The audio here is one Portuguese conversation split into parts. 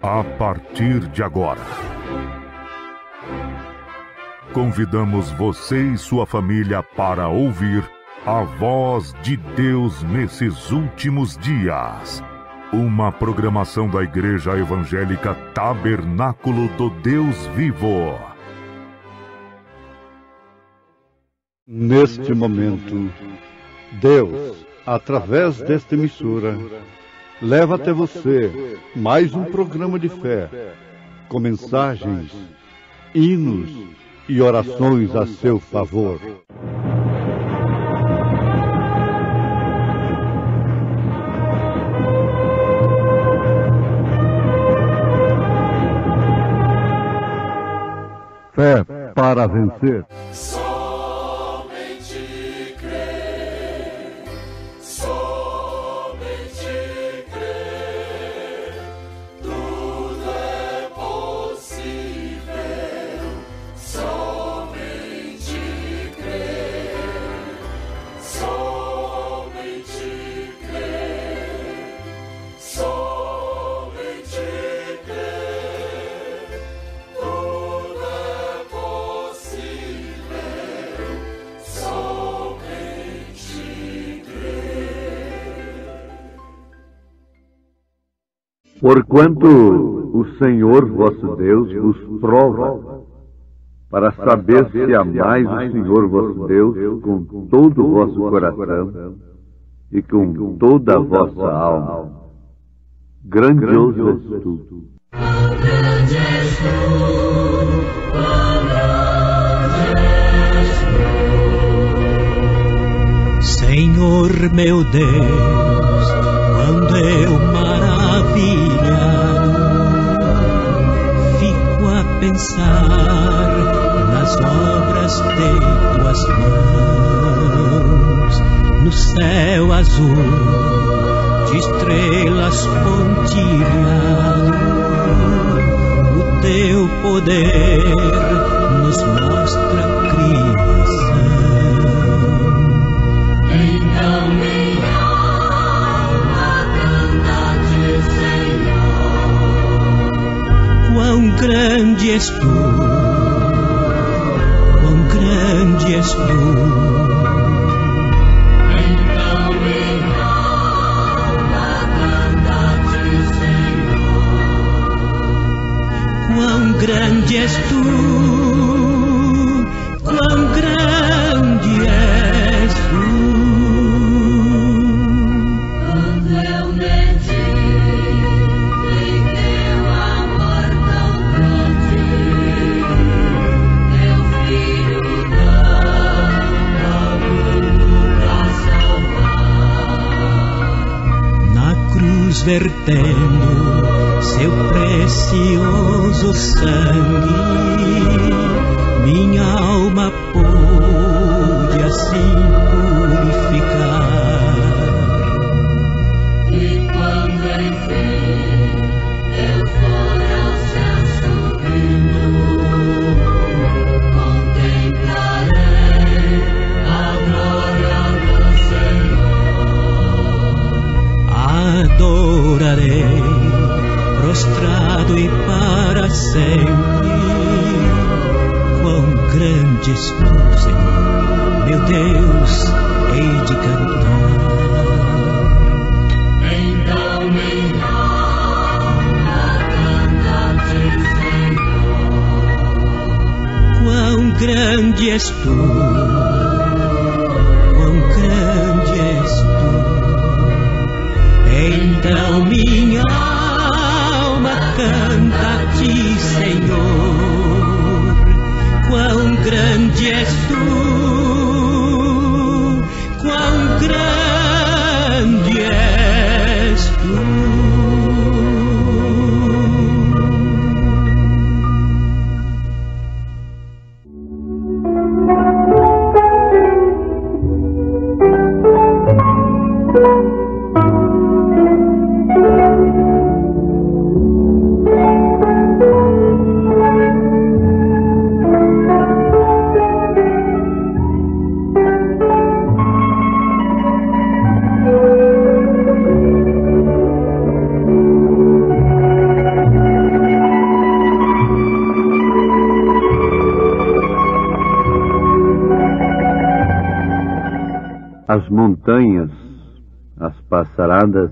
A partir de agora, convidamos você e sua família para ouvir a voz de Deus nesses últimos dias. Uma programação da Igreja Evangélica Tabernáculo do Deus Vivo. Neste momento, Deus, através desta emissora, leva até você mais um programa de fé, com mensagens, hinos e orações a seu favor. Fé para vencer. Porquanto o Senhor vosso Deus vos prova, para saber se amais o Senhor vosso Deus com todo o vosso coração e com toda a vossa alma. Grandioso és tu. Senhor meu Deus, quando eu fico a pensar nas obras de tuas mãos, no céu azul de estrelas pontilhado, o teu poder nos mostra a criação. Então minha alma canta-te, Senhor. Quão grande és tu, quão grande és tu. Então minha alma canta-te, Senhor. Quão grande és tu, quão grande és tu. Vertendo seu precioso sangue, minha alma pôde assim purificar. E quando enfim eu for ao céu subindo, contemplarei a glória do Senhor. Adorarei, prostrado e para sempre. Quão grande és tu, Senhor, meu Deus, hei de cantar. Então minha alma canta-te, Senhor. Quão grande és tu, quão grande és tu. Então minha alma canta-te, Senhor. Quão grande és tu, quão grande és tu. as montanhas, as passaradas,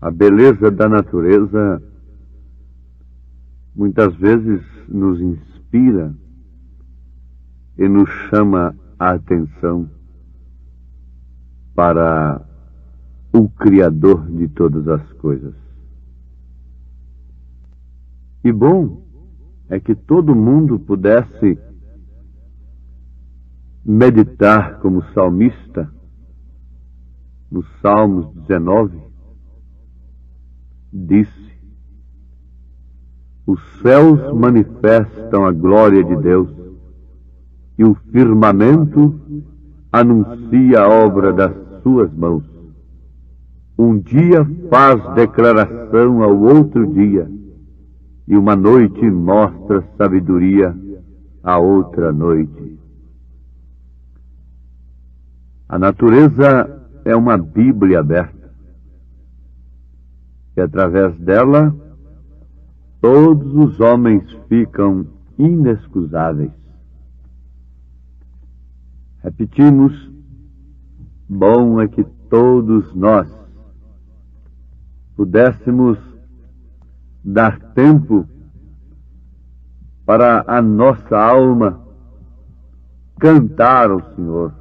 a beleza da natureza muitas vezes nos inspira e nos chama a atenção para o Criador de todas as coisas. E bom é que todo mundo pudesse meditar como salmista nos Salmos 19, disse: os céus manifestam a glória de Deus e o firmamento anuncia a obra das suas mãos. Um dia faz declaração ao outro dia, e uma noite mostra sabedoria à outra noite. A natureza é uma Bíblia aberta, e através dela todos os homens ficam inexcusáveis. Repetimos, bom é que todos nós pudéssemos dar tempo para a nossa alma cantar ao Senhor,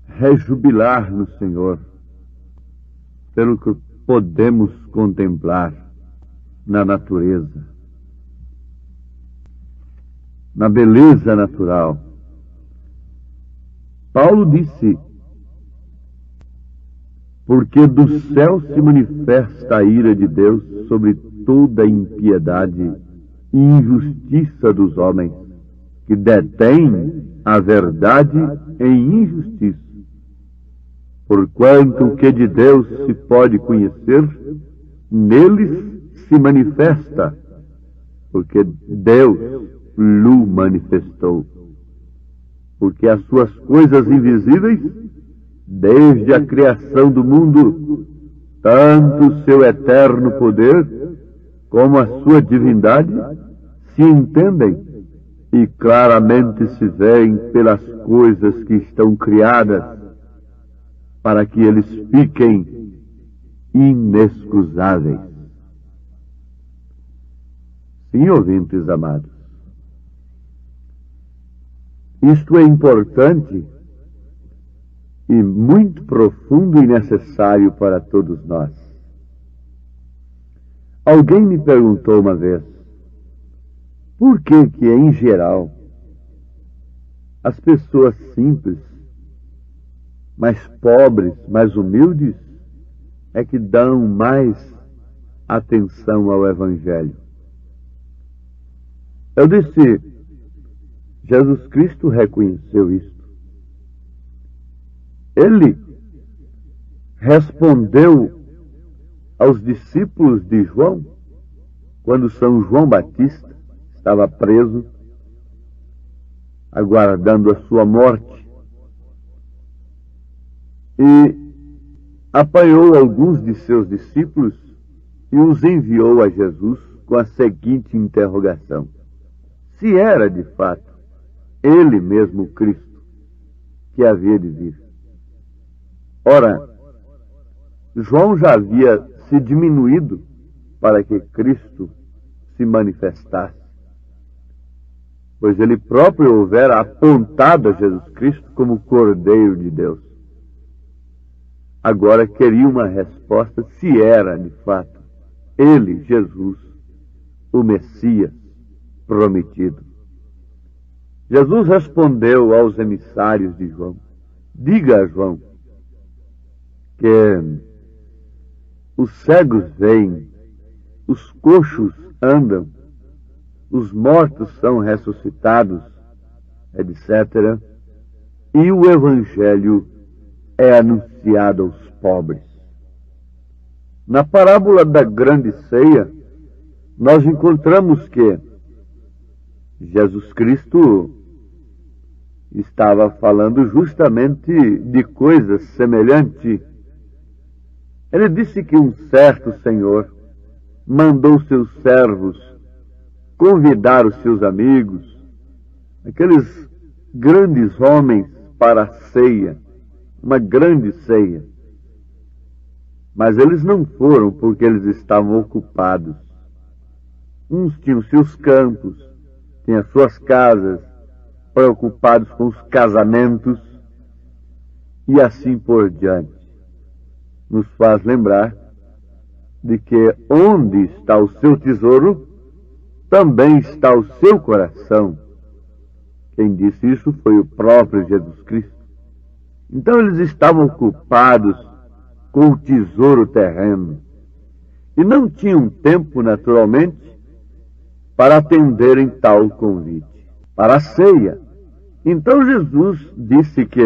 rejubilar no Senhor, pelo que podemos contemplar na natureza, na beleza natural. Paulo disse: porque do céu se manifesta a ira de Deus sobre toda a impiedade e injustiça dos homens, que detêm a verdade em injustiça. Porquanto o que de Deus se pode conhecer, neles se manifesta, porque Deus lhe manifestou. Porque as suas coisas invisíveis, desde a criação do mundo, tanto o seu eterno poder como a sua divindade se entendem e claramente se veem pelas coisas que estão criadas, para que eles fiquem inexcusáveis. Sim, ouvintes amados, isto é importante e muito profundo e necessário para todos nós. Alguém me perguntou uma vez, por que em geral, as pessoas simples, mais pobres, mais humildes, é que dão mais atenção ao Evangelho? Eu disse, Jesus Cristo reconheceu isto. Ele respondeu aos discípulos de João, quando São João Batista estava preso, aguardando a sua morte, e apanhou alguns de seus discípulos e os enviou a Jesus com a seguinte interrogação: se era, de fato, ele mesmo o Cristo que havia de vir. Ora, João já havia se diminuído para que Cristo se manifestasse, pois ele próprio houvera apontado a Jesus Cristo como Cordeiro de Deus. Agora queria uma resposta se era, de fato, ele, Jesus, o Messias prometido. Jesus respondeu aos emissários de João: diga a João que os cegos veem, os coxos andam, os mortos são ressuscitados, etc. E o Evangelho é anunciado aos pobres. Na parábola da grande ceia, nós encontramos que Jesus Cristo estava falando justamente de coisas semelhantes. Ele disse que um certo senhor mandou seus servos convidar os seus amigos, aqueles grandes homens para a ceia, uma grande ceia. Mas eles não foram porque eles estavam ocupados. Uns tinham seus campos, tinham suas casas, preocupados com os casamentos e assim por diante. Nos faz lembrar de que onde está o seu tesouro, também está o seu coração. Quem disse isso foi o próprio Jesus Cristo. Então eles estavam ocupados com o tesouro terreno e não tinham tempo, naturalmente, para atenderem tal convite, para a ceia. Então Jesus disse que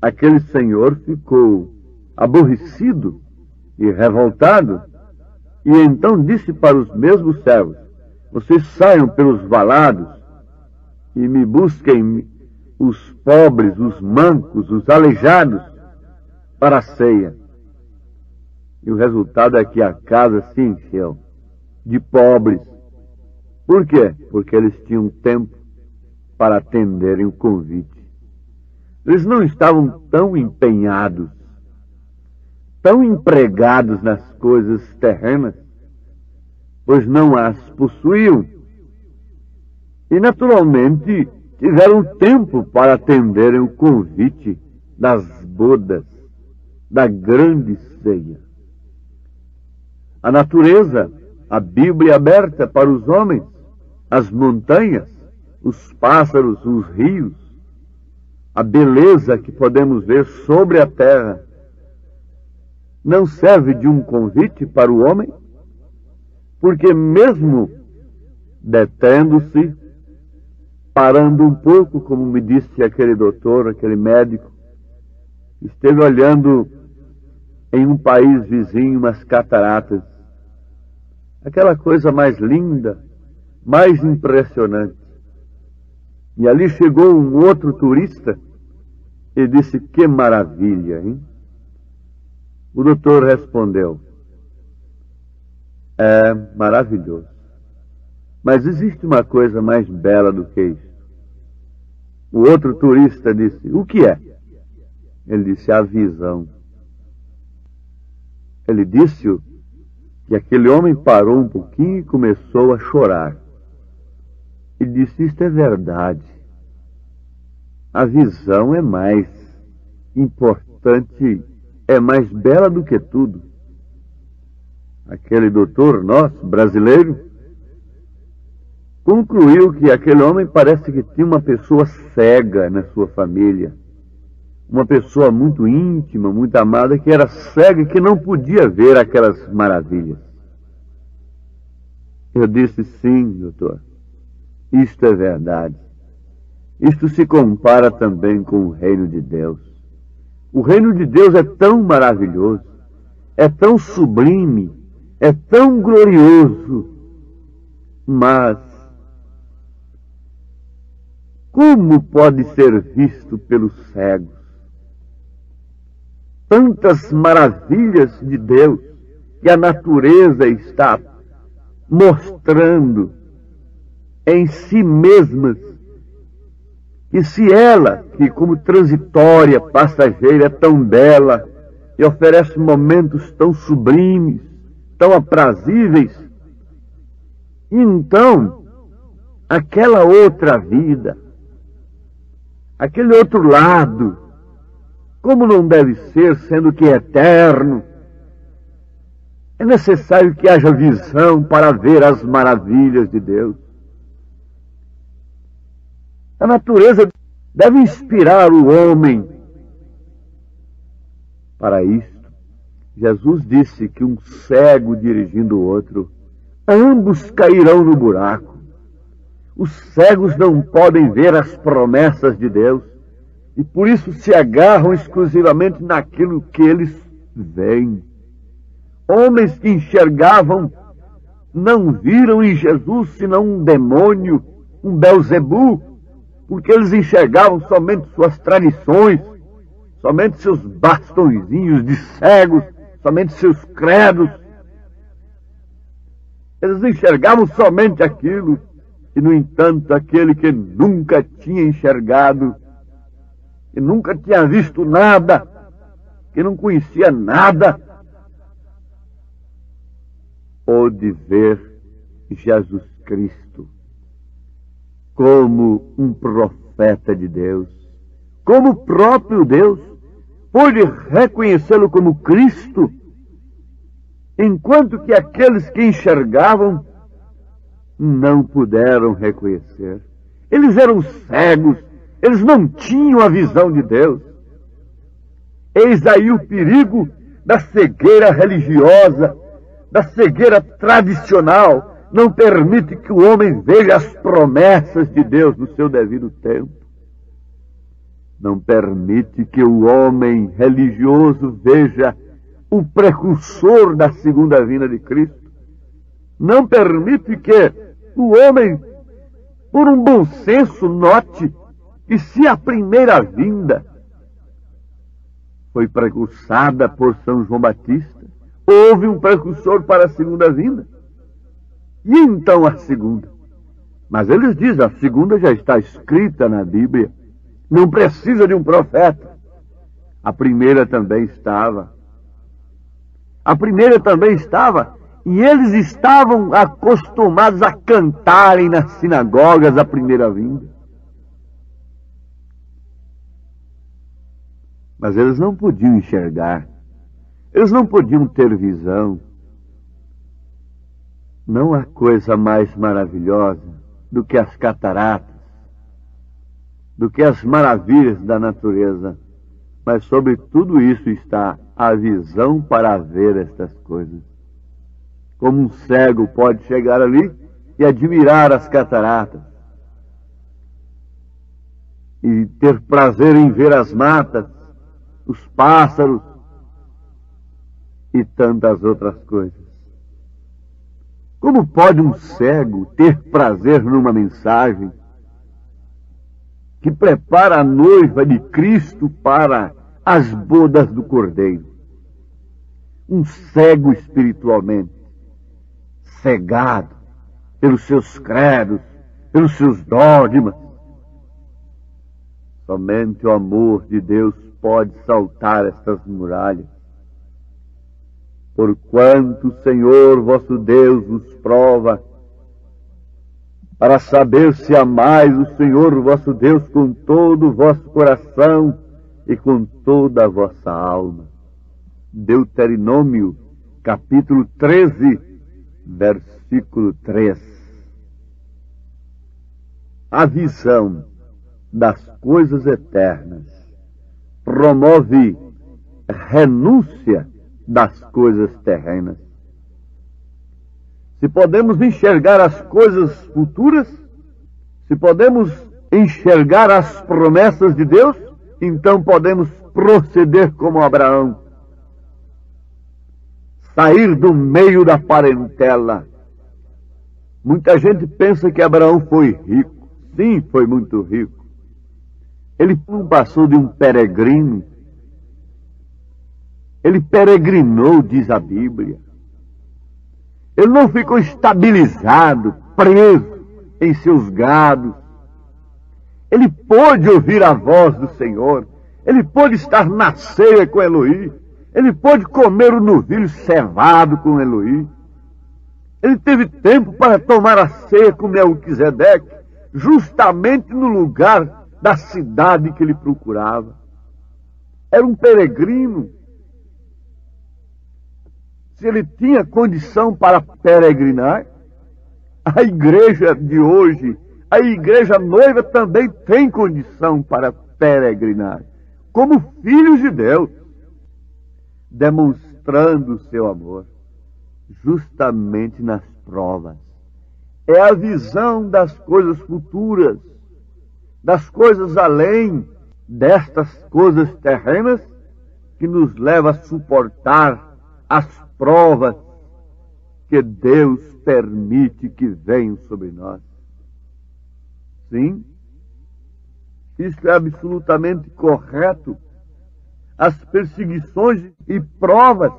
aquele senhor ficou aborrecido e revoltado, e então disse para os mesmos servos: vocês saiam pelos valados e me busquem os pobres, os mancos, os aleijados para a ceia. E o resultado é que a casa se encheu de pobres. Por quê? Porque eles tinham tempo para atenderem o convite. Eles não estavam tão empenhados, tão empregados nas coisas terrenas, pois não as possuíam. E, naturalmente, tiveram tempo para atenderem o convite das bodas, da grande ceia. A natureza, a Bíblia aberta para os homens, as montanhas, os pássaros, os rios, a beleza que podemos ver sobre a terra, não serve de um convite para o homem? Porque mesmo detendo-se, parando um pouco, como me disse aquele doutor, aquele médico, esteve olhando em um país vizinho umas cataratas, aquela coisa mais linda, mais impressionante. E ali chegou um outro turista e disse: que maravilha, hein? O doutor respondeu: é maravilhoso. Mas existe uma coisa mais bela do que isso. O outro turista disse: o que é? Ele disse: a visão. Ele disse que aquele homem parou um pouquinho e começou a chorar. E disse: isto é verdade. A visão é mais importante, é mais bela do que tudo. Aquele doutor nosso, brasileiro, concluiu que aquele homem parece que tinha uma pessoa cega na sua família. Uma pessoa muito íntima, muito amada, que era cega e que não podia ver aquelas maravilhas. Eu disse: sim, doutor, isto é verdade. Isto se compara também com o reino de Deus. O reino de Deus é tão maravilhoso, é tão sublime, é tão glorioso, mas como pode ser visto pelos cegos? Tantas maravilhas de Deus que a natureza está mostrando em si mesmas, que se ela, que como transitória, passageira, é tão bela e oferece momentos tão sublimes, tão aprazíveis, então aquela outra vida, aquele outro lado, como não deve ser, sendo que é eterno? É necessário que haja visão para ver as maravilhas de Deus. A natureza deve inspirar o homem. Para isto, Jesus disse que um cego dirigindo o outro, ambos cairão no buraco. Os cegos não podem ver as promessas de Deus e por isso se agarram exclusivamente naquilo que eles veem. Homens que enxergavam não viram em Jesus senão um demônio, um Belzebu, porque eles enxergavam somente suas tradições, somente seus bastõezinhos de cegos, somente seus credos. Eles enxergavam somente aquilo, e no entanto aquele que nunca tinha enxergado, que nunca tinha visto nada, que não conhecia nada, pôde ver Jesus Cristo como um profeta de Deus, como o próprio Deus, pôde reconhecê-lo como Cristo, enquanto que aqueles que enxergavam não puderam reconhecer. Eles eram cegos, eles não tinham a visão de Deus. Eis aí o perigo da cegueira religiosa, da cegueira tradicional. Não permite que o homem veja as promessas de Deus no seu devido tempo. Não permite que o homem religioso veja o precursor da segunda vinda de Cristo. Não permite que o homem, por um bom senso, note que se a primeira vinda foi precursada por São João Batista, houve um precursor para a segunda vinda. E então a segunda? Mas eles dizem, a segunda já está escrita na Bíblia. Não precisa de um profeta. A primeira também estava. A primeira também estava. E eles estavam acostumados a cantarem nas sinagogas a primeira vinda. Mas eles não podiam enxergar. Eles não podiam ter visão. Não há coisa mais maravilhosa do que as cataratas, do que as maravilhas da natureza. Mas sobre tudo isso está a visão para ver estas coisas. Como um cego pode chegar ali e admirar as cataratas, e ter prazer em ver as matas, os pássaros e tantas outras coisas. Como pode um cego ter prazer numa mensagem que prepara a noiva de Cristo para as bodas do Cordeiro? Um cego espiritualmente, cegado pelos seus credos, pelos seus dogmas. Somente o amor de Deus pode saltar estas muralhas. Porquanto o Senhor vosso Deus vos prova, para saber se amais o Senhor vosso Deus com todo o vosso coração e com toda a vossa alma. Deuteronômio, capítulo 13, versículo 3. A visão das coisas eternas promove renúncia das coisas terrenas. Se podemos enxergar as coisas futuras, se podemos enxergar as promessas de Deus, então podemos proceder como Abraão. Sair do meio da parentela. Muita gente pensa que Abraão foi rico. Sim, foi muito rico. Ele não passou de um peregrino. Ele peregrinou, diz a Bíblia. Ele não ficou estabilizado, preso em seus gados. Ele pôde ouvir a voz do Senhor. Ele pôde estar na ceia com Eloí. Ele pôde comer o novilho cevado com Eloí. Ele teve tempo para tomar a ceia com Melquisedeque, justamente no lugar da cidade que ele procurava. Era um peregrino. Se ele tinha condição para peregrinar, a igreja de hoje, a igreja noiva também tem condição para peregrinar, como filhos de Deus, demonstrando o seu amor, justamente nas provas. É a visão das coisas futuras, das coisas além destas coisas terrenas, que nos leva a suportar as provas que Deus permite que venham sobre nós. Sim, isso é absolutamente correto. As perseguições e provas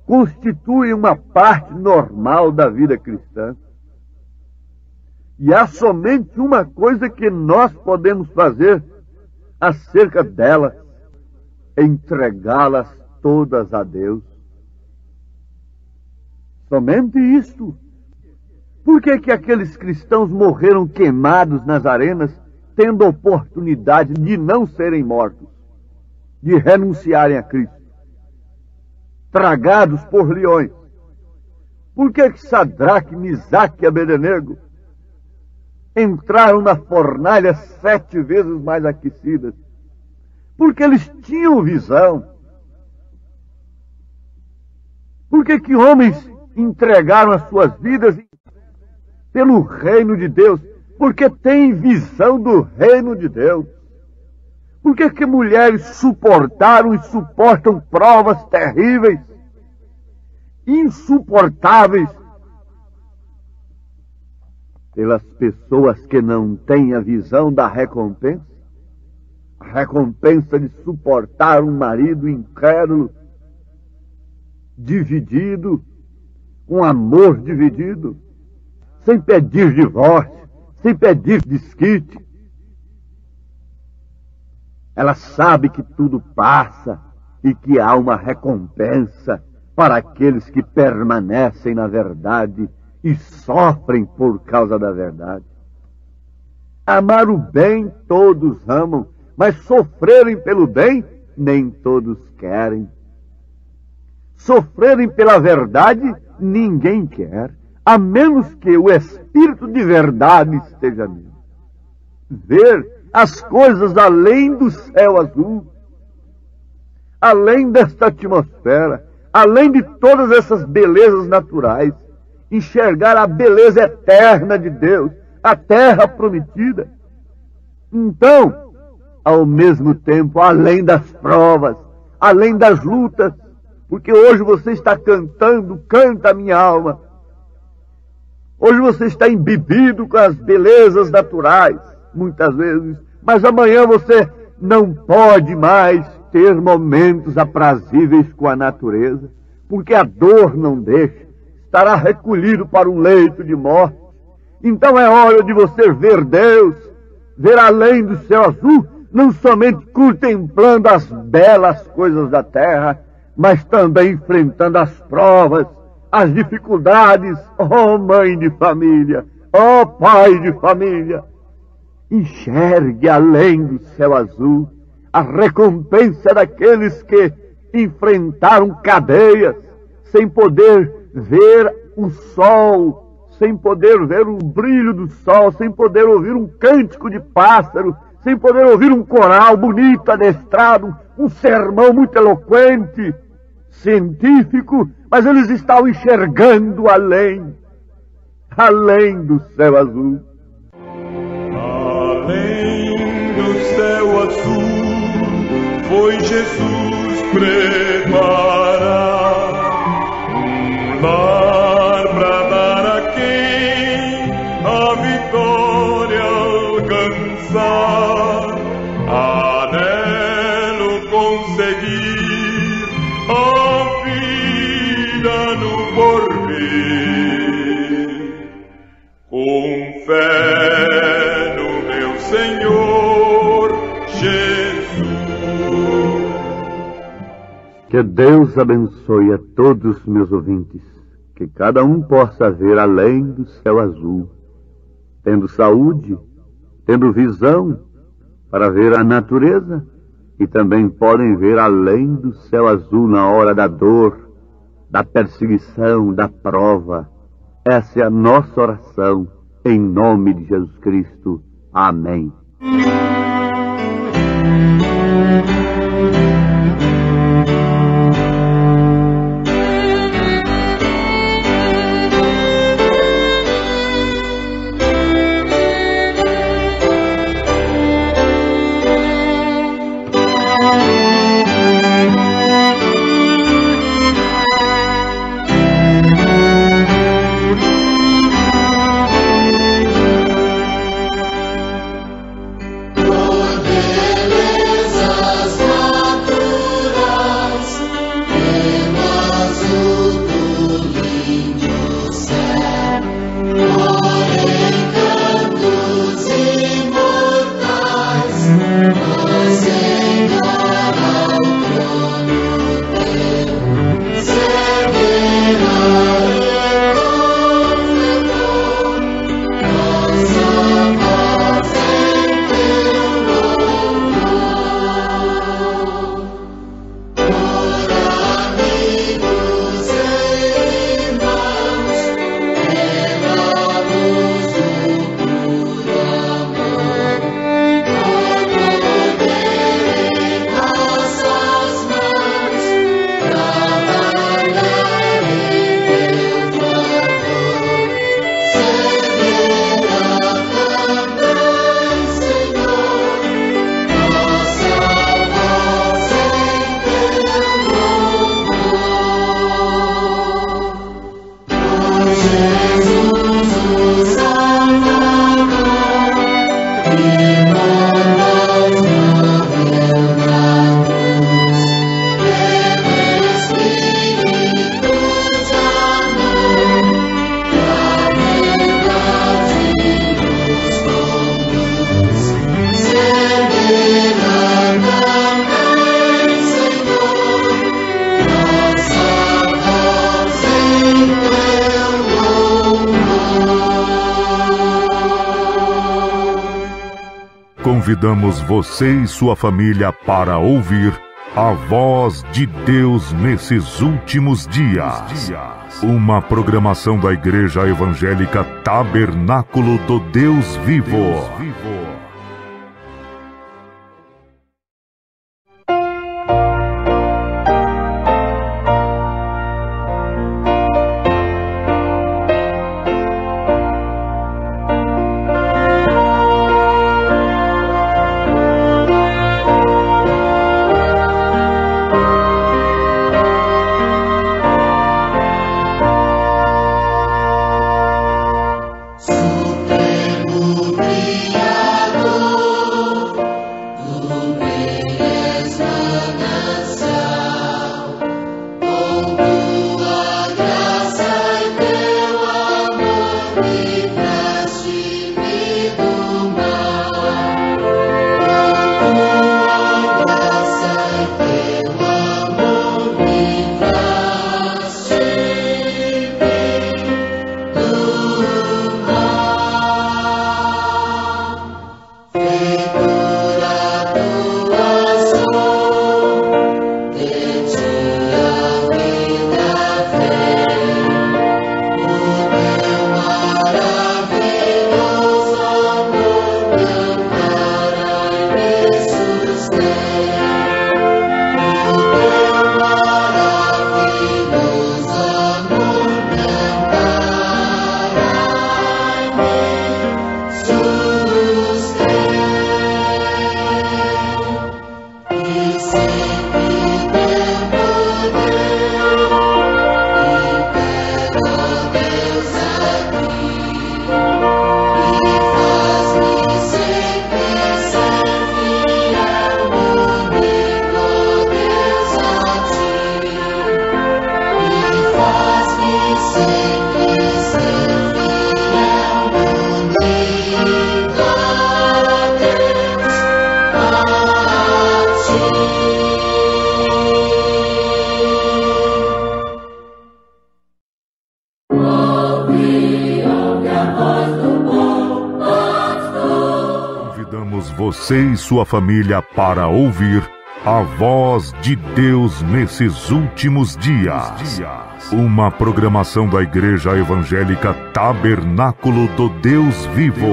constituem uma parte normal da vida cristã. E há somente uma coisa que nós podemos fazer acerca delas, entregá-las todas a Deus. Somente isto. Por que que aqueles cristãos morreram queimados nas arenas, tendo oportunidade de não serem mortos, de renunciarem a Cristo? Tragados por leões. Por que que Sadraque, Misaque e Abednego entraram na fornalha 7 vezes mais aquecidas? Porque eles tinham visão. Por que que homens entregaram as suas vidas pelo reino de Deus? Porque têm visão do reino de Deus. Por que que mulheres suportaram e suportam provas terríveis, insuportáveis? Pelas pessoas que não têm a visão da recompensa, a recompensa de suportar um marido incrédulo, dividido, com amor dividido, sem pedir divórcio, sem pedir desquite. Ela sabe que tudo passa e que há uma recompensa para aqueles que permanecem na verdade e sofrem por causa da verdade. Amar o bem todos amam, mas sofrerem pelo bem nem todos querem. Sofrerem pela verdade ninguém quer, a menos que o Espírito de verdade esteja nele. Ver as coisas além do céu azul, além desta atmosfera, além de todas essas belezas naturais, enxergar a beleza eterna de Deus, a terra prometida. Então, ao mesmo tempo, além das provas, além das lutas, porque hoje você está cantando, canta a minha alma. Hoje você está embebido com as belezas naturais, muitas vezes, mas amanhã você não pode mais ter momentos aprazíveis com a natureza, porque a dor não deixa, estará recolhido para um leito de morte. Então é hora de você ver Deus, ver além do céu azul, não somente contemplando as belas coisas da terra, mas também enfrentando as provas, as dificuldades. Oh, mãe de família, oh, pai de família, enxergue além do céu azul a recompensa daqueles que enfrentaram cadeias, sem poder ver o sol, sem poder ver o brilho do sol, sem poder ouvir um cântico de pássaro, sem poder ouvir um coral bonito, adestrado, um sermão muito eloquente, científico, mas eles estavam enxergando além do céu azul. Além do céu azul, foi Jesus preparar um lar pra dar a quem a vitória alcançar, anelo conseguir a vida no porvir, com fé no meu Senhor Jesus. Que Deus abençoe a todos os meus ouvintes, que cada um possa ver além do céu azul, tendo saúde, tendo visão para ver a natureza, e também podem ver além do céu azul na hora da dor, da perseguição, da prova. Essa é a nossa oração, em nome de Jesus Cristo. Amém. Convidamos você e sua família para ouvir a voz de Deus nesses últimos dias. Uma programação da Igreja Evangélica Tabernáculo do Deus Vivo. Você e sua família para ouvir a voz de Deus nesses últimos dias. Uma programação da Igreja Evangélica Tabernáculo do Deus Vivo.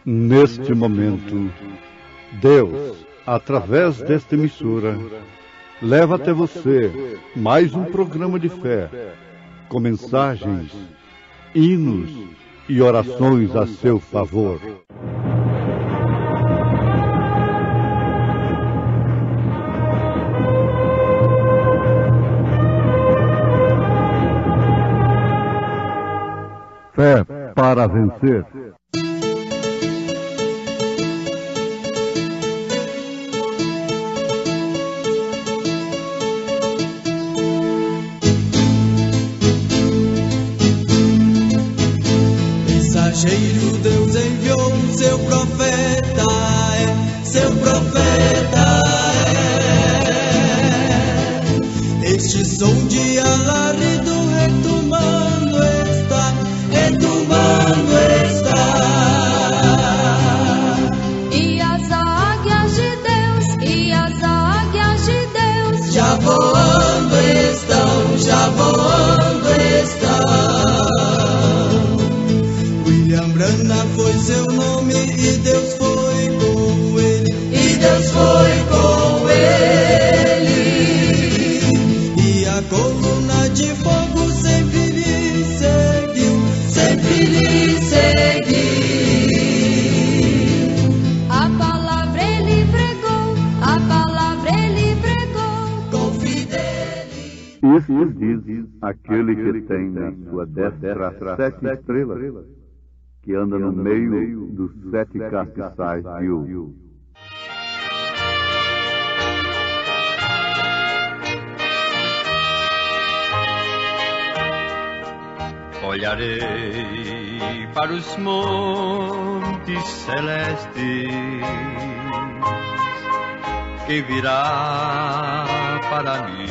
Neste momento, Deus, através desta emissora, leva até você mais um programa de fé, com mensagens, hinos e orações a seu favor. Fé para vencer. Mensageiro Deus enviou seu profeta, seu profeta Este som de alarido retumando está, retumando está. E as águias de Deus, e as águias de Deus já voando estão, já voando estão. William Branham foi seu nome e Deus foi com ele, e Deus foi com ele. E a coluna de fogo sempre lhe seguiu, sempre lhe seguiu. A palavra ele pregou, a palavra ele pregou com fidelidade. Isso diz aquele que tem na sua destra 7 estrelas, que anda no meio dos 7 castiçais de ouro. Olharei para os montes celestes, quem virá para me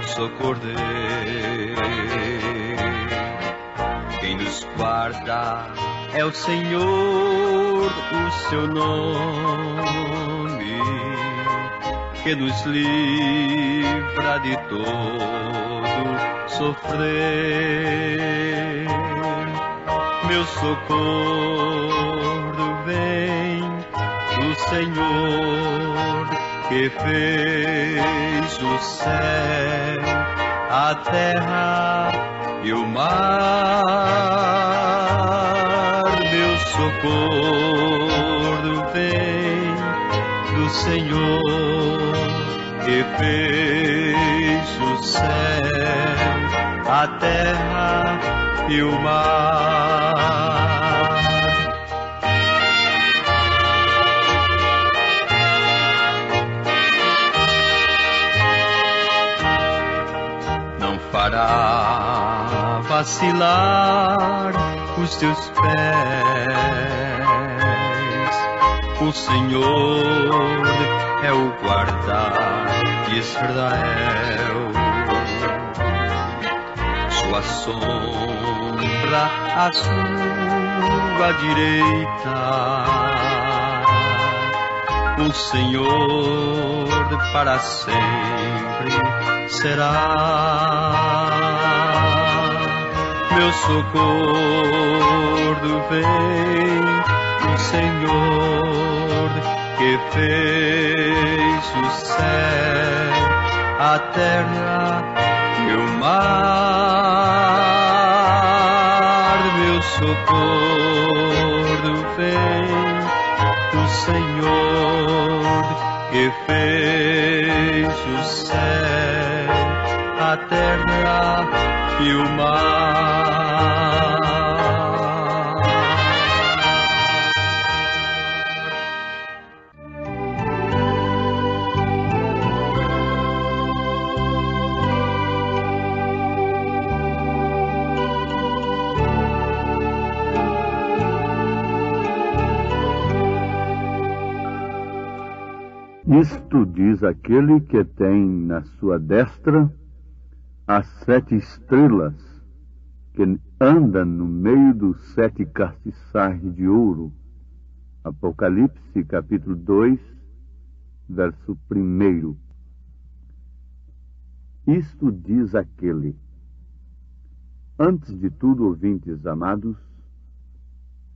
socorrer? Quem nos guarda é o Senhor, o seu nome, que nos livra de todo sofrer. Meu socorro vem do Senhor, que fez o céu, a terra e o mar. Meu socorro vem do Senhor, que fez o céu, a terra e o mar. Não fará vacilar os teus pés. O Senhor é o guarda de Israel. Sua sombra à sua direita. O Senhor para sempre será. Meu socorro vem do Senhor, que fez o céu, a terra e o mar. Meu socorro vem do Senhor, que fez o céu, a terra e o mar. Isto diz aquele que tem na sua destra as 7 estrelas, que anda no meio dos 7 castiçais de ouro. Apocalipse, capítulo 2, verso 1. Isto diz aquele. Antes de tudo, ouvintes amados,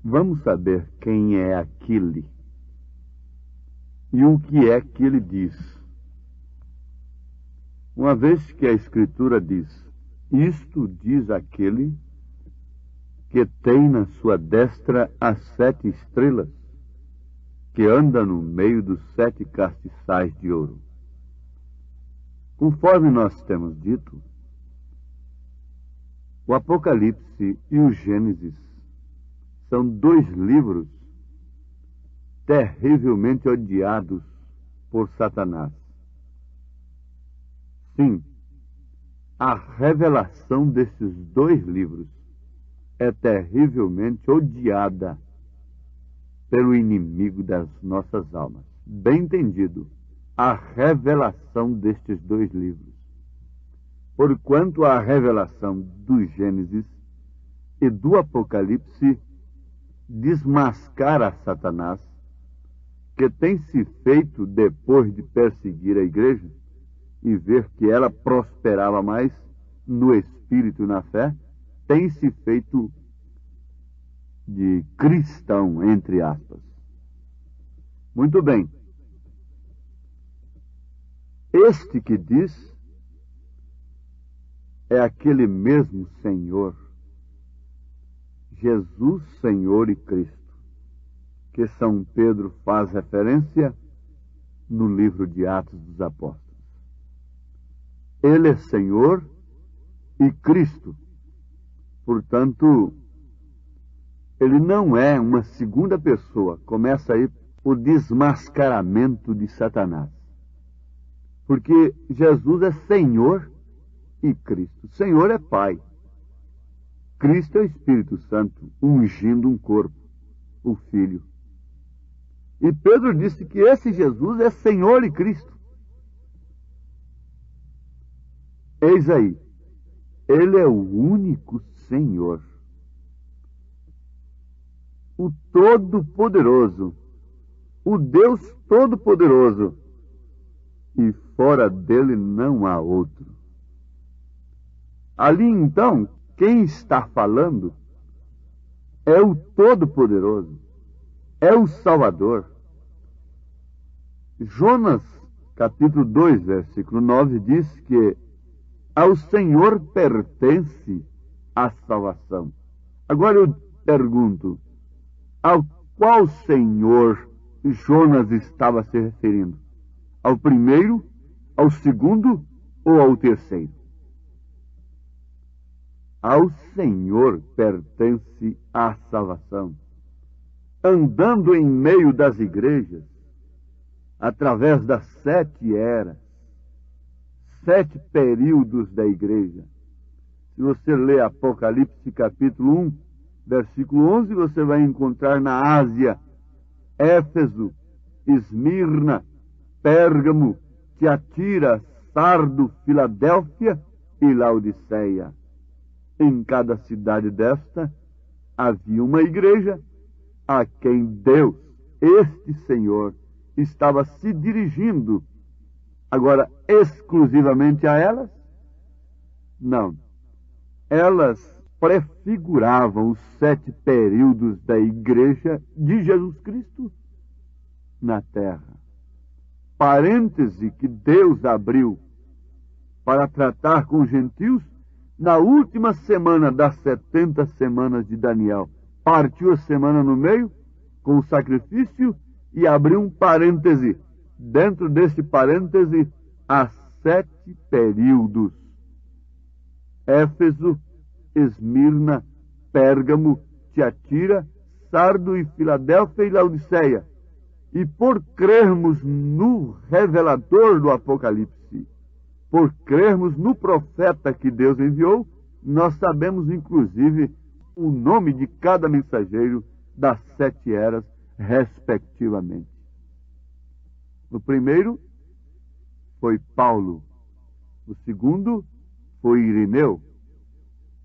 vamos saber quem é aquele e o que é que ele diz. Uma vez que a Escritura diz, isto diz aquele que tem na sua destra as 7 estrelas, que anda no meio dos 7 castiçais de ouro. Conforme nós temos dito, o Apocalipse e o Gênesis são 2 livros terrivelmente odiados por Satanás. Sim, a revelação desses 2 livros é terrivelmente odiada pelo inimigo das nossas almas. Bem entendido, a revelação destes 2 livros. Porquanto a revelação do Gênesis e do Apocalipse desmascara Satanás, que tem se feito, depois de perseguir a igreja e ver que ela prosperava mais no espírito e na fé, tem se feito de cristão, entre aspas. Muito bem. Este que diz é aquele mesmo Senhor, Jesus, Senhor e Cristo, que São Pedro faz referência no livro de Atos dos Apóstolos. Ele é Senhor e Cristo. Portanto, ele não é uma segunda pessoa. Começa aí o desmascaramento de Satanás. Porque Jesus é Senhor e Cristo. Senhor é Pai. Cristo é o Espírito Santo ungindo um corpo, o Filho. E Pedro disse que esse Jesus é Senhor e Cristo. Eis aí, Ele é o único Senhor, o Todo-Poderoso, o Deus Todo-Poderoso, e fora dele não há outro. Ali então, quem está falando é o Todo-Poderoso, é o Salvador. Jonas, capítulo 2, versículo 9, diz que ao Senhor pertence a salvação. Agora eu pergunto, ao qual Senhor Jonas estava se referindo? Ao primeiro, ao segundo ou ao terceiro? Ao Senhor pertence a salvação. Andando em meio das igrejas, através das 7 eras, 7 períodos da igreja. Se você ler Apocalipse capítulo 1, versículo 11, você vai encontrar na Ásia, Éfeso, Esmirna, Pérgamo, Tiatira, Sardo, Filadélfia e Laodiceia. Em cada cidade desta havia uma igreja a quem Deus, este Senhor, estava se dirigindo. Agora, exclusivamente a elas? Não. Elas prefiguravam os 7 períodos da igreja de Jesus Cristo na terra. Parêntese que Deus abriu para tratar com os gentios na última semana das 70 semanas de Daniel. Partiu a semana no meio com o sacrifício e abriu um parêntese. Dentro desse parêntese, há 7 períodos. Éfeso, Esmirna, Pérgamo, Tiatira, Sardo e Filadélfia e Laodiceia. E por crermos no revelador do Apocalipse, por crermos no profeta que Deus enviou, nós sabemos inclusive o nome de cada mensageiro das 7 eras, respectivamente. O primeiro foi Paulo, o segundo foi Irineu,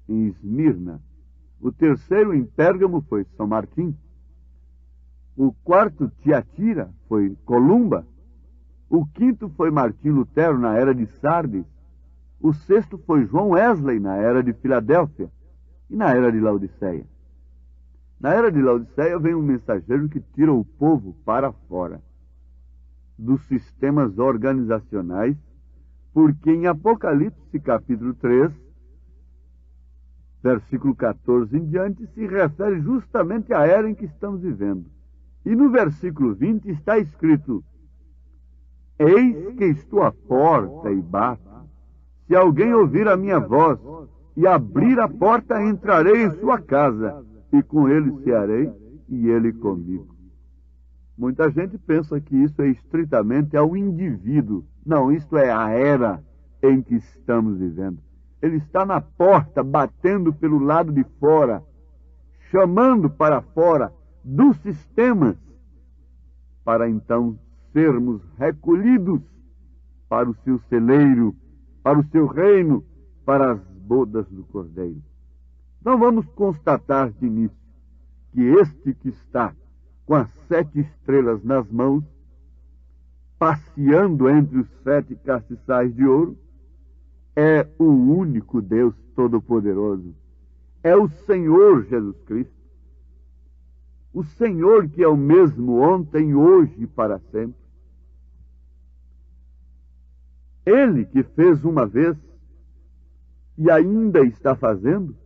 em Esmirna, o terceiro em Pérgamo foi São Martim, o quarto Tiatira foi Columba, o quinto foi Martim Lutero na era de Sardes, o sexto foi João Wesley na era de Filadélfia e na era de Laodiceia. Na era de Laodiceia vem um mensageiro que tira o povo para fora dos sistemas organizacionais, porque em Apocalipse capítulo 3, versículo 14 em diante, se refere justamente à era em que estamos vivendo. E no versículo 20 está escrito: eis que estou à porta e bato. Se alguém ouvir a minha voz e abrir a porta, entrarei em sua casa, e com ele cearei, e ele comigo. Muita gente pensa que isso é estritamente ao indivíduo. Não, isto é a era em que estamos vivendo. Ele está na porta, batendo pelo lado de fora, chamando para fora dos sistemas, para então sermos recolhidos para o seu celeiro, para o seu reino, para as bodas do Cordeiro. Então vamos constatar de início que este que está com as 7 estrelas nas mãos, passeando entre os 7 castiçais de ouro, é o único Deus Todo-Poderoso. É o Senhor Jesus Cristo. O Senhor que é o mesmo ontem, hoje e para sempre. Ele que fez uma vez e ainda está fazendo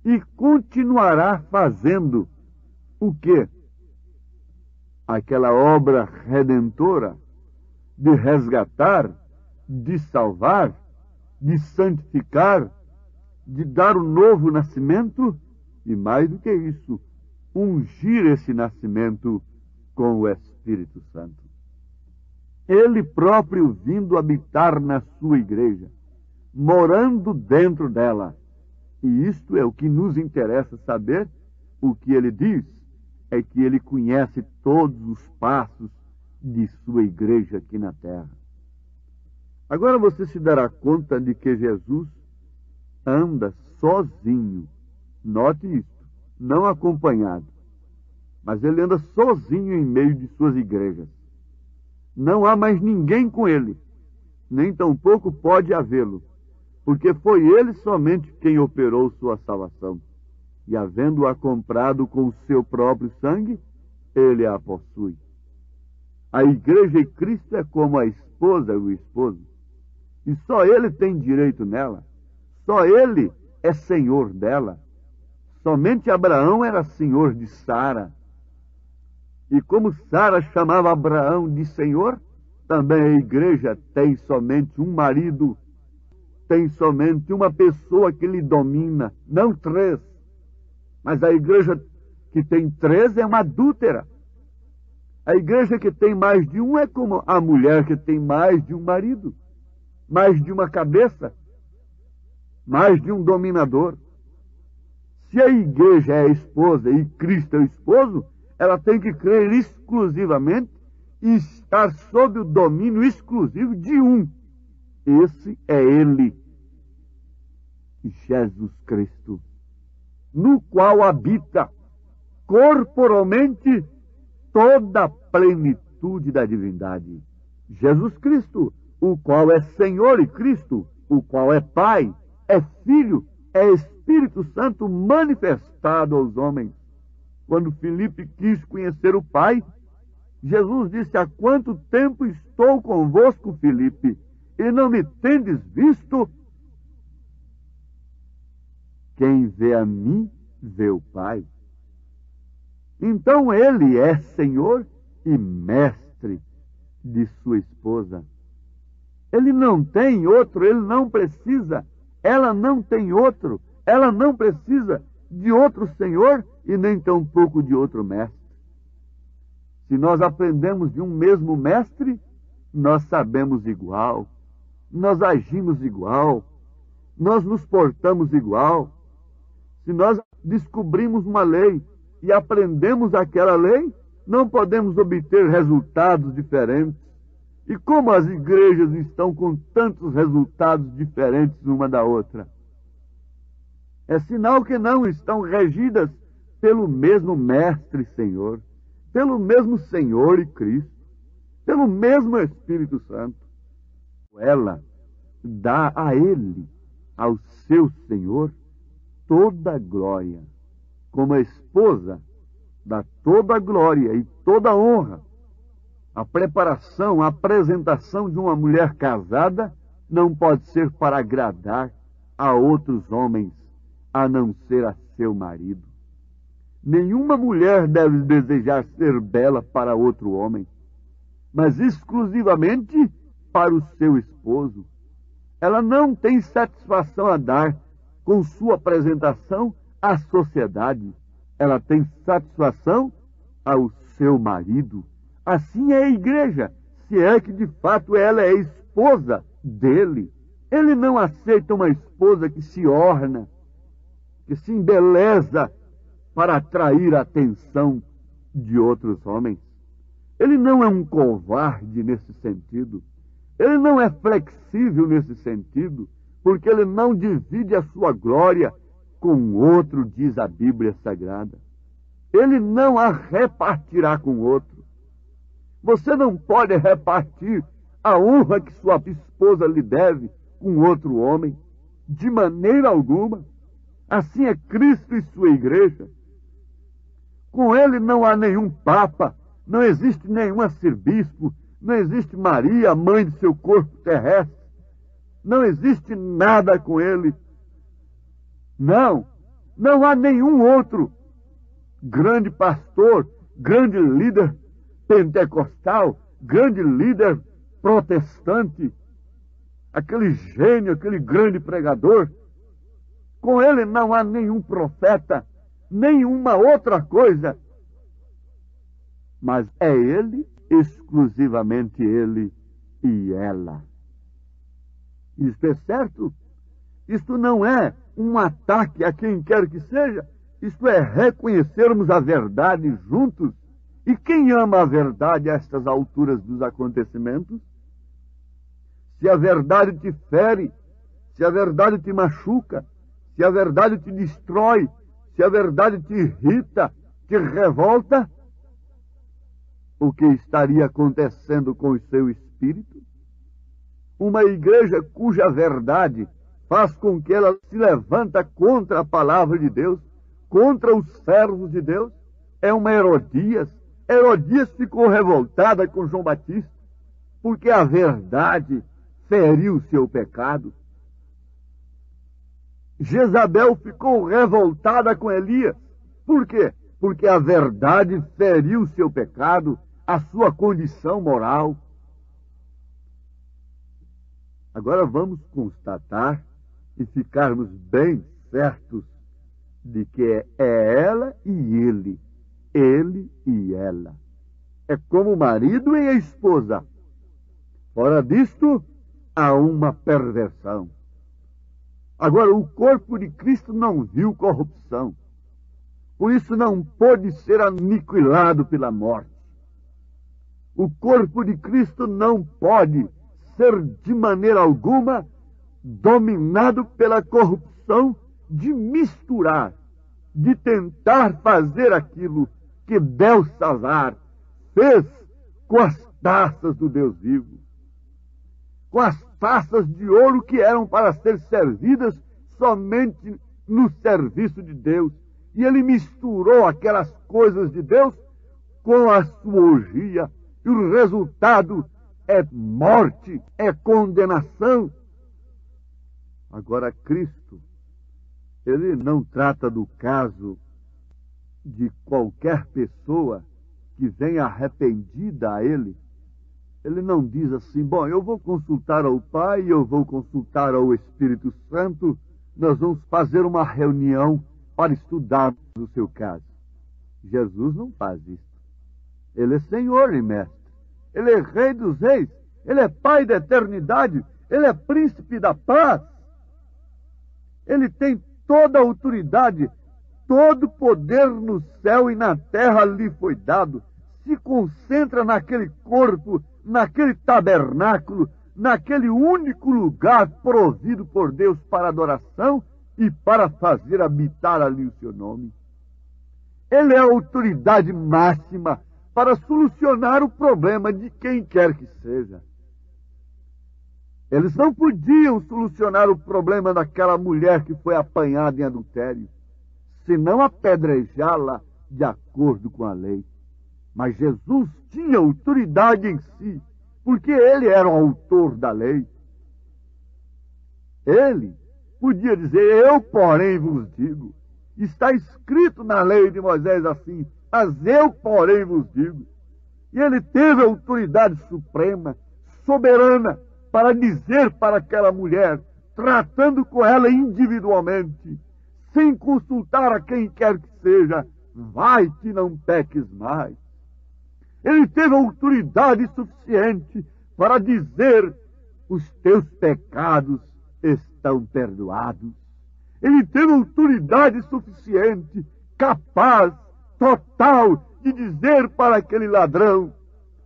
e continuará fazendo o quê? Aquela obra redentora de resgatar, de salvar, de santificar, de dar o novo nascimento e, mais do que isso, ungir esse nascimento com o Espírito Santo. Ele próprio vindo habitar na sua igreja, morando dentro dela, E isto é o que nos interessa saber. O que ele diz é que ele conhece todos os passos de sua igreja aqui na terra. Agora você se dará conta de que Jesus anda sozinho. Note isso, não acompanhado. Mas ele anda sozinho em meio de suas igrejas. Não há mais ninguém com ele, nem tampouco pode havê-lo, porque foi ele somente quem operou sua salvação. E havendo-a comprado com o seu próprio sangue, ele a possui. A igreja e Cristo é como a esposa e o esposo. E só ele tem direito nela. Só ele é senhor dela. Somente Abraão era senhor de Sara. E como Sara chamava Abraão de senhor, também a igreja tem somente um marido, tem somente uma pessoa que lhe domina, não três. Mas a igreja que tem três é uma adúltera. A igreja que tem mais de um é como a mulher que tem mais de um marido, mais de uma cabeça, mais de um dominador. Se a igreja é a esposa e Cristo é o esposo, ela tem que crer exclusivamente e estar sob o domínio exclusivo de um. Esse é ele, Jesus Cristo, no qual habita corporalmente toda a plenitude da divindade. Jesus Cristo, o qual é Senhor e Cristo, o qual é Pai, é Filho, é Espírito Santo manifestado aos homens. Quando Filipe quis conhecer o Pai, Jesus disse: há quanto tempo estou convosco, Filipe, e não me tendes visto? Quem vê a mim, vê o Pai. Então ele é Senhor e mestre de sua esposa. Ele não tem outro, ele não precisa. Ela não tem outro, ela não precisa de outro Senhor e nem tampouco de outro mestre. Se nós aprendemos de um mesmo mestre, nós sabemos igual, nós agimos igual, nós nos portamos igual. Se nós descobrimos uma lei e aprendemos aquela lei, não podemos obter resultados diferentes. E como as igrejas estão com tantos resultados diferentes uma da outra? É sinal que não estão regidas pelo mesmo Mestre Senhor, pelo mesmo Senhor e Cristo, pelo mesmo Espírito Santo. Ela dá a Ele, ao seu Senhor, toda a glória. Como a esposa dá toda a glória e toda a honra. A preparação, a apresentação de uma mulher casada não pode ser para agradar a outros homens, a não ser a seu marido. Nenhuma mulher deve desejar ser bela para outro homem, mas exclusivamente para o seu esposo. Ela não tem satisfação a dar com sua apresentação à sociedade. Ela tem satisfação ao seu marido. Assim é a igreja, se é que de fato ela é esposa dele. Ele não aceita uma esposa que se orna, que se embeleza para atrair a atenção de outros homens. Ele não é um covarde nesse sentido. Ele não é flexível nesse sentido, porque ele não divide a sua glória com outro, diz a Bíblia Sagrada. Ele não a repartirá com outro. Você não pode repartir a honra que sua esposa lhe deve com outro homem, de maneira alguma. Assim é Cristo e sua igreja. Com ele não há nenhum papa, não existe nenhum arcebispo, não existe Maria, mãe de seu corpo terrestre. Não existe nada com ele. Não há nenhum outro grande pastor, grande líder pentecostal, grande líder protestante, aquele gênio, aquele grande pregador. Com ele não há nenhum profeta, nenhuma outra coisa. Mas é ele, exclusivamente ele e ela. Isto é certo. Isto não é um ataque a quem quer que seja. Isto é reconhecermos a verdade juntos. E quem ama a verdade a estas alturas dos acontecimentos? Se a verdade te fere, se a verdade te machuca, se a verdade te destrói, se a verdade te irrita, te revolta, o que estaria acontecendo com o seu espírito? Uma igreja cuja verdade faz com que ela se levanta contra a palavra de Deus, contra os servos de Deus, é uma Herodias. Herodias ficou revoltada com João Batista, porque a verdade feriu seu pecado. Jezabel ficou revoltada com Elias. Por quê? Porque a verdade feriu seu pecado, a sua condição moral. Agora vamos constatar e ficarmos bem certos de que é ela e ele e ela. É como o marido e a esposa. Fora disto, há uma perversão. Agora, o corpo de Cristo não viu corrupção. Por isso não pôde ser aniquilado pela morte. O corpo de Cristo não pode ser de maneira alguma dominado pela corrupção de misturar, de tentar fazer aquilo que Belsazar fez com as taças do Deus vivo, com as taças de ouro que eram para ser servidas somente no serviço de Deus. E ele misturou aquelas coisas de Deus com a sua orgia, e o resultado é morte, é condenação. Agora, Cristo, ele não trata do caso de qualquer pessoa que venha arrependida a ele. Ele não diz assim, bom, eu vou consultar ao Pai, eu vou consultar ao Espírito Santo, nós vamos fazer uma reunião para estudar o seu caso. Jesus não faz isso. Ele é Senhor e Mestre. Ele é Rei dos Reis. Ele é Pai da eternidade. Ele é Príncipe da paz. Ele tem toda a autoridade, todo o poder no céu e na terra lhe foi dado. Se concentra naquele corpo, naquele tabernáculo, naquele único lugar provido por Deus para adoração e para fazer habitar ali o seu nome. Ele é a autoridade máxima para solucionar o problema de quem quer que seja. Eles não podiam solucionar o problema daquela mulher que foi apanhada em adultério, senão apedrejá-la de acordo com a lei. Mas Jesus tinha autoridade em si, porque ele era o autor da lei. Ele podia dizer, eu, porém, vos digo. Está escrito na lei de Moisés assim, mas eu, porém, vos digo. E ele teve a autoridade suprema, soberana, para dizer para aquela mulher, tratando com ela individualmente, sem consultar a quem quer que seja, vai-te, não peques mais. Ele teve autoridade suficiente para dizer, os teus pecados estão perdoados. Ele teve autoridade suficiente, capaz, total, de dizer para aquele ladrão,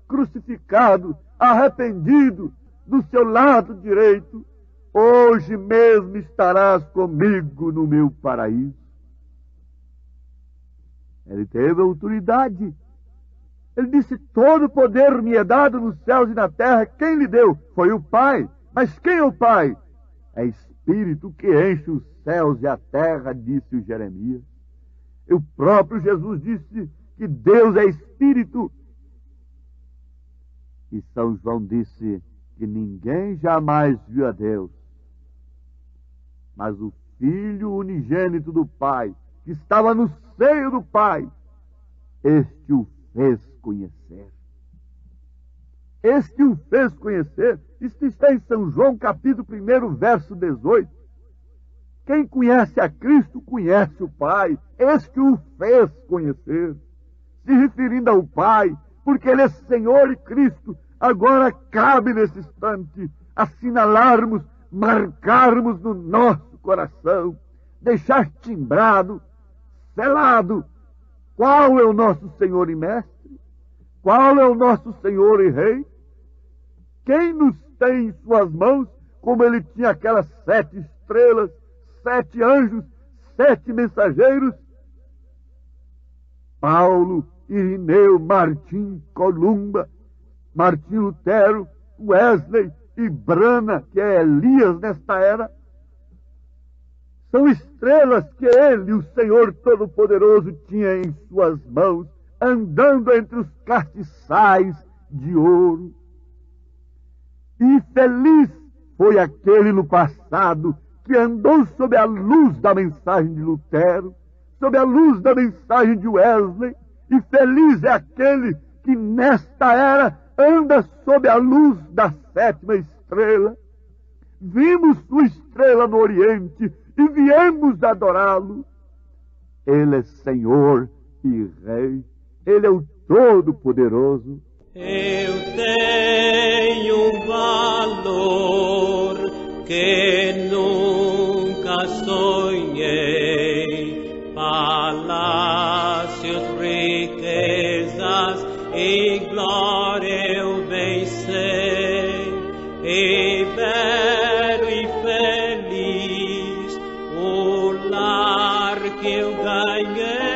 crucificado, arrependido, do seu lado direito, hoje mesmo estarás comigo no meu paraíso. Ele teve autoridade. Ele disse, todo poder me é dado nos céus e na terra. Quem lhe deu? Foi o Pai. Mas quem é o Pai? É Espírito que enche os céus e a terra, disse o Jeremias. E o próprio Jesus disse que Deus é Espírito. E São João disse que ninguém jamais viu a Deus, mas o Filho unigênito do Pai, que estava no seio do Pai, este o fez conhecer. Este o fez conhecer. Isto está em São João, capítulo 1, verso 18. Quem conhece a Cristo, conhece o Pai. Este o fez conhecer. Se referindo ao Pai, porque Ele é Senhor e Cristo. Agora cabe nesse instante assinalarmos, marcarmos no nosso coração, deixar timbrado, selado, qual é o nosso Senhor e Mestre? Qual é o nosso Senhor e Rei? Quem nos tem em suas mãos, como ele tinha aquelas 7 estrelas, 7 anjos, 7 mensageiros? Paulo, Irineu, Martim, Columba, Martim Lutero, Wesley e Brana, que é Elias nesta era. São estrelas que ele, o Senhor Todo-Poderoso, tinha em suas mãos, andando entre os castiçais de ouro. E feliz foi aquele no passado que andou sob a luz da mensagem de Lutero, sob a luz da mensagem de Wesley, e feliz é aquele que nesta era anda sob a luz da 7ª estrela. Vimos sua estrela no Oriente e viemos adorá-lo. Ele é Senhor e Rei, ele é o Todo-Poderoso. Eu tenho valor que nunca sonhei, palácios, riquezas e glória eu bem sei, e belo e feliz o lar que eu ganhei.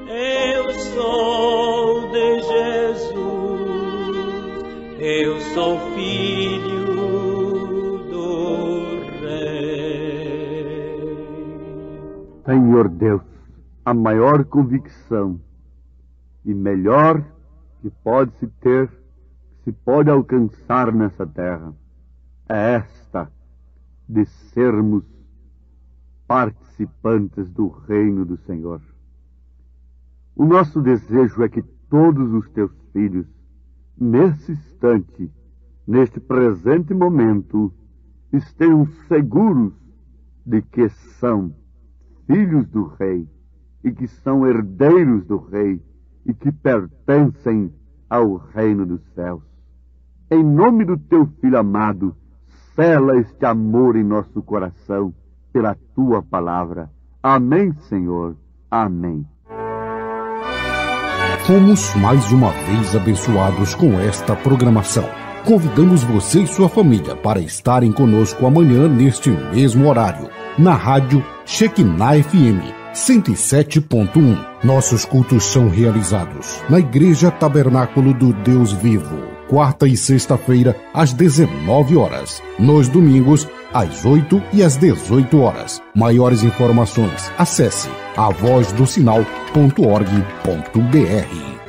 Eu sou de Jesus, eu sou filho do Rei. Senhor Deus, a maior convicção e melhor que pode se ter, que se pode alcançar nessa terra, é esta de sermos participantes do reino do Senhor. O nosso desejo é que todos os teus filhos, nesse instante, neste presente momento, estejam seguros de que são filhos do Rei e que são herdeiros do Rei e que pertencem ao reino dos céus. Em nome do teu Filho amado, sela este amor em nosso coração pela tua palavra. Amém, Senhor. Amém. Fomos mais uma vez abençoados com esta programação. Convidamos você e sua família para estarem conosco amanhã neste mesmo horário, na rádio Shekinah FM 107.1. Nossos cultos são realizados na Igreja Tabernáculo do Deus Vivo, quarta e sexta-feira, às 19 horas. Nos domingos, às 8 e às 18 horas. Maiores informações, acesse avozdosinal.org.br.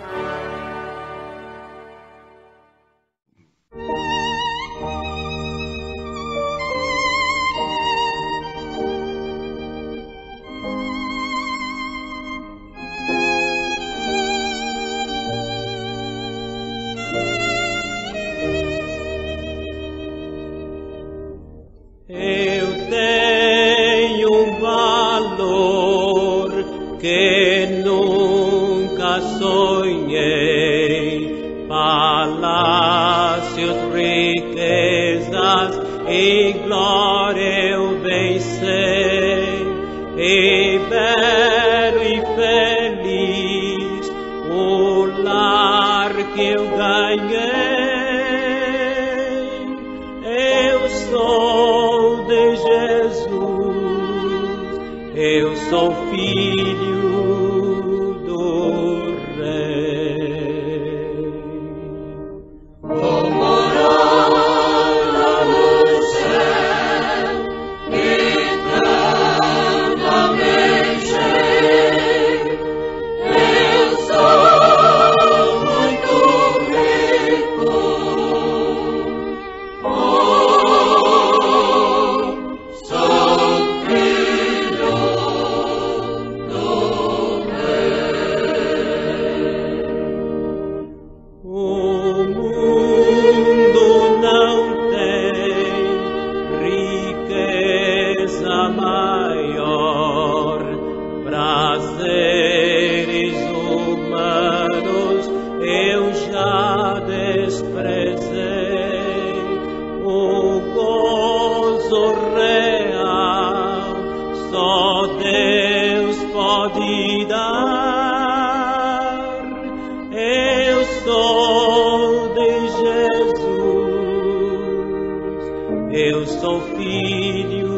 sou filho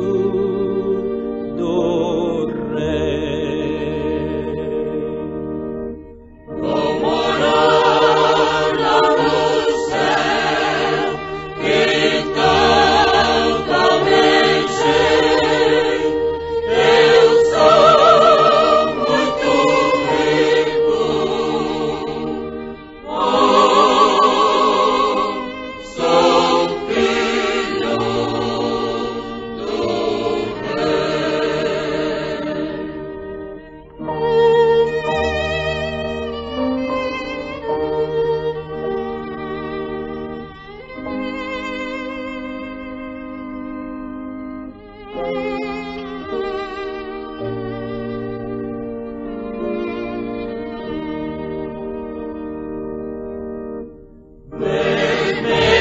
do Rei. Vou morar lá no céu, então almejei. Eu sou muito rico. Sou filho do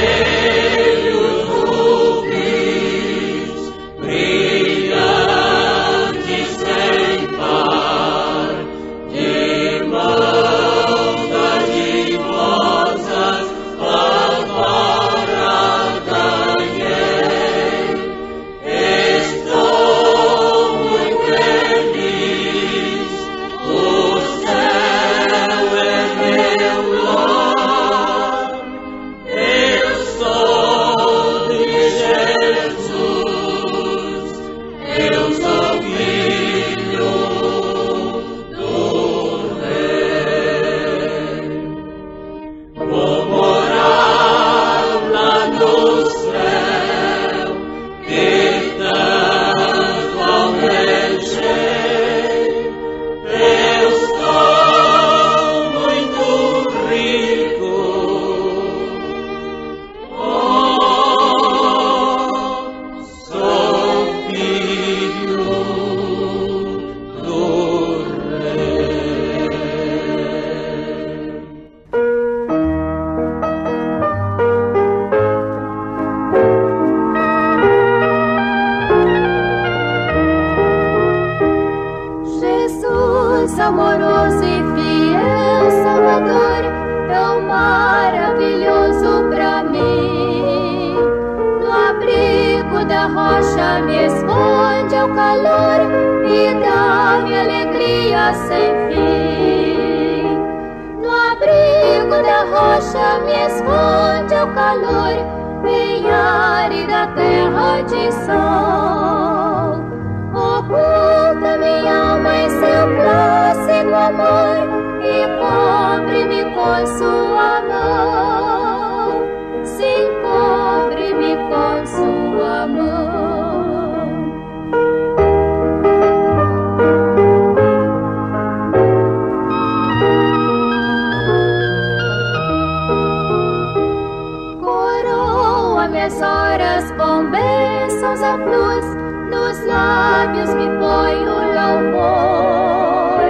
vermelhos rubis, brilhantes sem par, de mãos dadivosas, agora ganhei. Estou muito feliz, o céu é meu lar. Eu sou de Jesus, eu sou filho do Rei. Vou morar lá no céu, que tanto almejei. Eu sou muito rico. Sou filho do Rei. Jesus, amoroso e fiel Salvador, tão maravilhoso pra mim. No abrigo da rocha me esconde ao calor e dá-me alegria sem fim. No abrigo da rocha me esconde ao calor, bem árida terra de sol. Oculta minha alma em seu plácido amor e cobre-me com sua mão. Sim, cobre-me com sua mão. Coroa minhas horas com bênçãos à cruz, nos lábios me põe o louvor,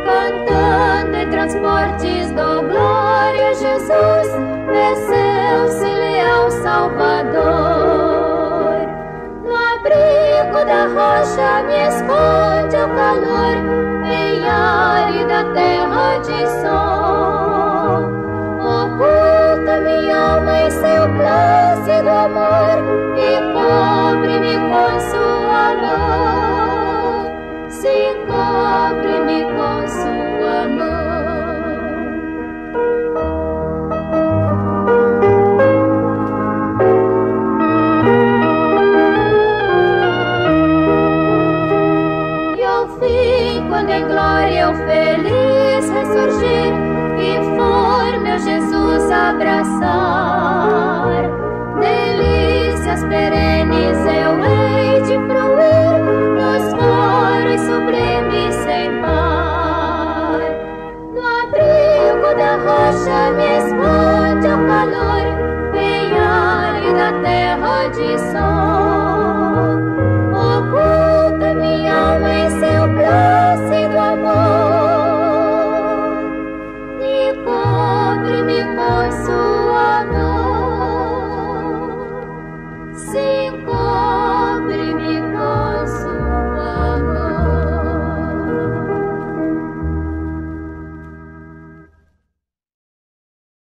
cantando em transportes dou glória a Jesus, desceu-se leal Salvador. No abrigo da rocha me esconde ao calor, em árida terra de sol. Oculta minha alma em seu plácido amor e cobre-me com sua mão. Se cobre-me com sua mão. E ao fim, quando em glória eu feliz ressurgir e for meu Jesus abraçar, delícias perenes eu hei de provar.